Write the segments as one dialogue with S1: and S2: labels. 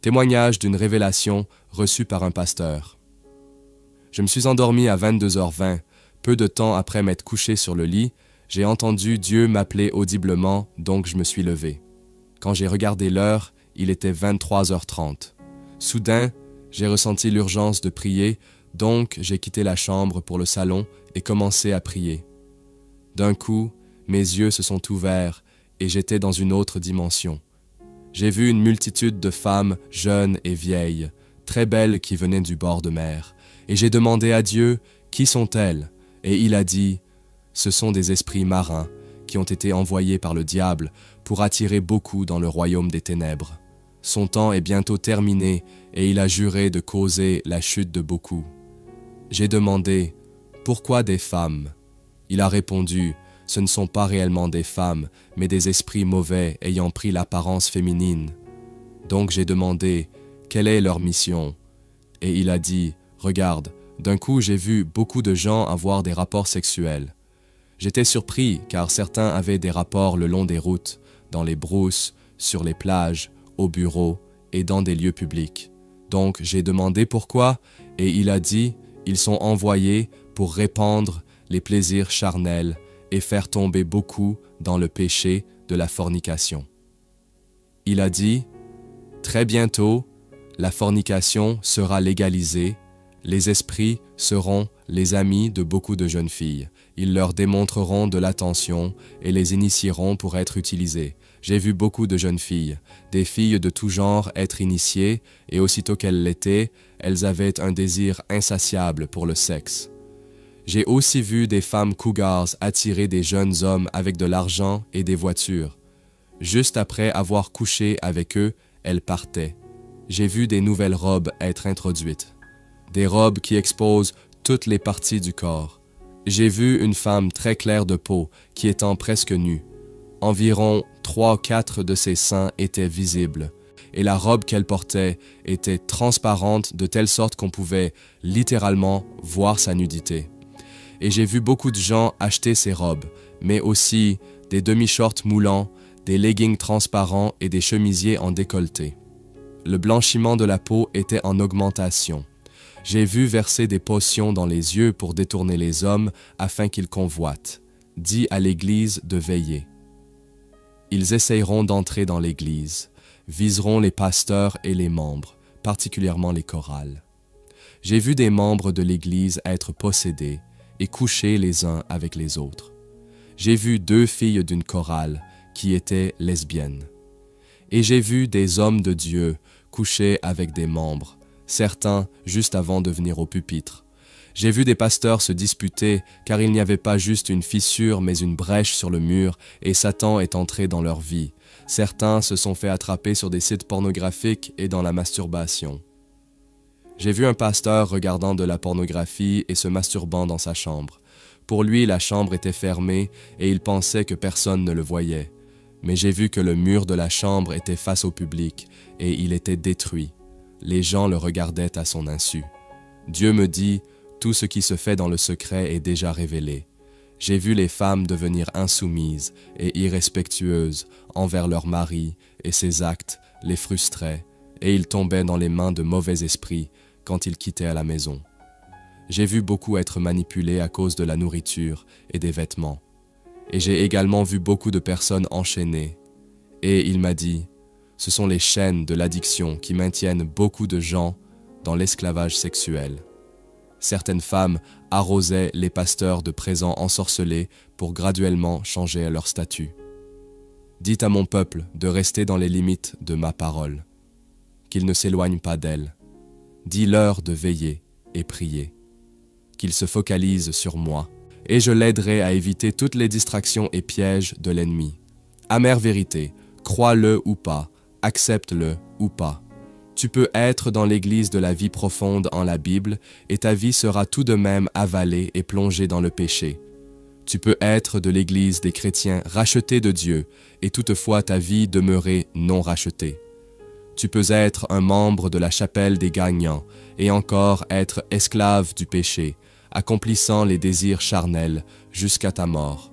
S1: Témoignage d'une révélation reçue par un pasteur. Je me suis endormi à 22h20. Peu de temps après m'être couché sur le lit, j'ai entendu Dieu m'appeler audiblement, donc je me suis levé. Quand j'ai regardé l'heure, il était 23h30. Soudain, j'ai ressenti l'urgence de prier, donc j'ai quitté la chambre pour le salon et commencé à prier. D'un coup, mes yeux se sont ouverts et j'étais dans une autre dimension. J'ai vu une multitude de femmes jeunes et vieilles, très belles qui venaient du bord de mer, et j'ai demandé à Dieu « Qui sont-elles ?» Et il a dit « Ce sont des esprits marins qui ont été envoyés par le diable pour attirer beaucoup dans le royaume des ténèbres. Son temps est bientôt terminé et il a juré de causer la chute de beaucoup. » J'ai demandé « Pourquoi des femmes ?» Il a répondu « Ce ne sont pas réellement des femmes, mais des esprits mauvais ayant pris l'apparence féminine. » Donc j'ai demandé « Quelle est leur mission ?» Et il a dit « Regarde, d'un coup j'ai vu beaucoup de gens avoir des rapports sexuels. » J'étais surpris car certains avaient des rapports le long des routes, dans les brousses, sur les plages, au bureau et dans des lieux publics. Donc j'ai demandé pourquoi et il a dit « Ils sont envoyés pour répandre les plaisirs charnels et faire tomber beaucoup dans le péché de la fornication. » Il a dit « Très bientôt, la fornication sera légalisée, les esprits seront les amis de beaucoup de jeunes filles. Ils leur démontreront de l'attention et les initieront pour être utilisés. J'ai vu beaucoup de jeunes filles, des filles de tout genre être initiées, et aussitôt qu'elles l'étaient, elles avaient un désir insatiable pour le sexe. J'ai aussi vu des femmes cougars attirer des jeunes hommes avec de l'argent et des voitures. Juste après avoir couché avec eux, elles partaient. J'ai vu des nouvelles robes être introduites. Des robes qui exposent toutes les parties du corps. J'ai vu une femme très claire de peau qui étant presque nue. Environ 3-4 de ses seins étaient visibles et la robe qu'elle portait était transparente de telle sorte qu'on pouvait littéralement voir sa nudité. Et j'ai vu beaucoup de gens acheter ces robes, mais aussi des demi-shorts moulants, des leggings transparents et des chemisiers en décolleté. Le blanchiment de la peau était en augmentation. J'ai vu verser des potions dans les yeux pour détourner les hommes afin qu'ils convoitent. Dis à l'Église de veiller. Ils essayeront d'entrer dans l'Église, viseront les pasteurs et les membres, particulièrement les chorales. J'ai vu des membres de l'Église être possédés et coucher les uns avec les autres. J'ai vu 2 filles d'une chorale qui étaient lesbiennes. Et j'ai vu des hommes de Dieu coucher avec des membres, certains juste avant de venir au pupitre. J'ai vu des pasteurs se disputer car il n'y avait pas juste une fissure mais une brèche sur le mur et Satan est entré dans leur vie. Certains se sont fait attraper sur des sites pornographiques et dans la masturbation. J'ai vu un pasteur regardant de la pornographie et se masturbant dans sa chambre. Pour lui, la chambre était fermée et il pensait que personne ne le voyait. Mais j'ai vu que le mur de la chambre était face au public et il était détruit. Les gens le regardaient à son insu. Dieu me dit, tout ce qui se fait dans le secret est déjà révélé. J'ai vu les femmes devenir insoumises et irrespectueuses envers leur mari et ses actes les frustraient et ils tombaient dans les mains de mauvais esprits quand ils quittaient à la maison. J'ai vu beaucoup être manipulés à cause de la nourriture et des vêtements. Et j'ai également vu beaucoup de personnes enchaînées. Et il m'a dit, ce sont les chaînes de l'addiction qui maintiennent beaucoup de gens dans l'esclavage sexuel. Certaines femmes arrosaient les pasteurs de présents ensorcelés pour graduellement changer leur statut. Dites à mon peuple de rester dans les limites de ma parole, qu'il ne s'éloigne pas d'elle. Dis-leur de veiller et prier, qu'ils se focalisent sur moi, et je l'aiderai à éviter toutes les distractions et pièges de l'ennemi. Amère vérité, crois-le ou pas, accepte-le ou pas. Tu peux être dans l'église de la vie profonde en la Bible et ta vie sera tout de même avalée et plongée dans le péché. Tu peux être de l'église des chrétiens rachetés de Dieu et toutefois ta vie demeurer non rachetée. Tu peux être un membre de la chapelle des gagnants et encore être esclave du péché, accomplissant les désirs charnels jusqu'à ta mort.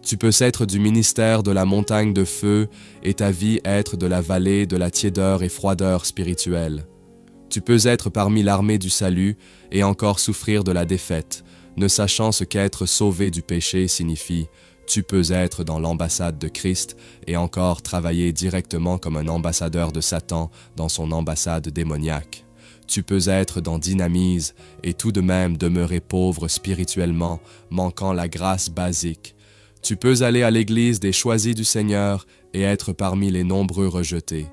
S1: Tu peux être du ministère de la montagne de feu et ta vie être de la vallée de la tiédeur et froideur spirituelle. Tu peux être parmi l'armée du salut et encore souffrir de la défaite, ne sachant ce qu'être sauvé du péché signifie. Tu peux être dans l'ambassade de Christ et encore travailler directement comme un ambassadeur de Satan dans son ambassade démoniaque. Tu peux être dans Dynamise et tout de même demeurer pauvre spirituellement, manquant la grâce basique. Tu peux aller à l'église des choisis du Seigneur et être parmi les nombreux rejetés.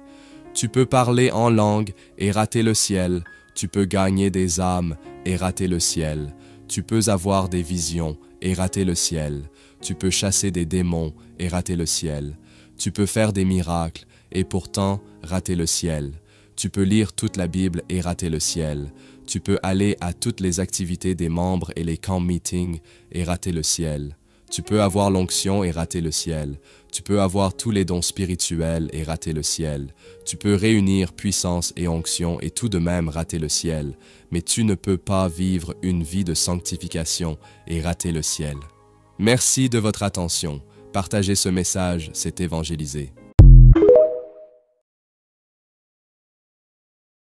S1: Tu peux parler en langue et rater le ciel. Tu peux gagner des âmes et rater le ciel. Tu peux avoir des visions et rater le ciel. Tu peux chasser des démons et rater le ciel. Tu peux faire des miracles et pourtant rater le ciel. Tu peux lire toute la Bible et rater le ciel. Tu peux aller à toutes les activités des membres et les camp meetings et rater le ciel. Tu peux avoir l'onction et rater le ciel. Tu peux avoir tous les dons spirituels et rater le ciel. Tu peux réunir puissance et onction et tout de même rater le ciel. Mais tu ne peux pas vivre une vie de sanctification et rater le ciel. Merci de votre attention. Partagez ce message, c'est évangéliser.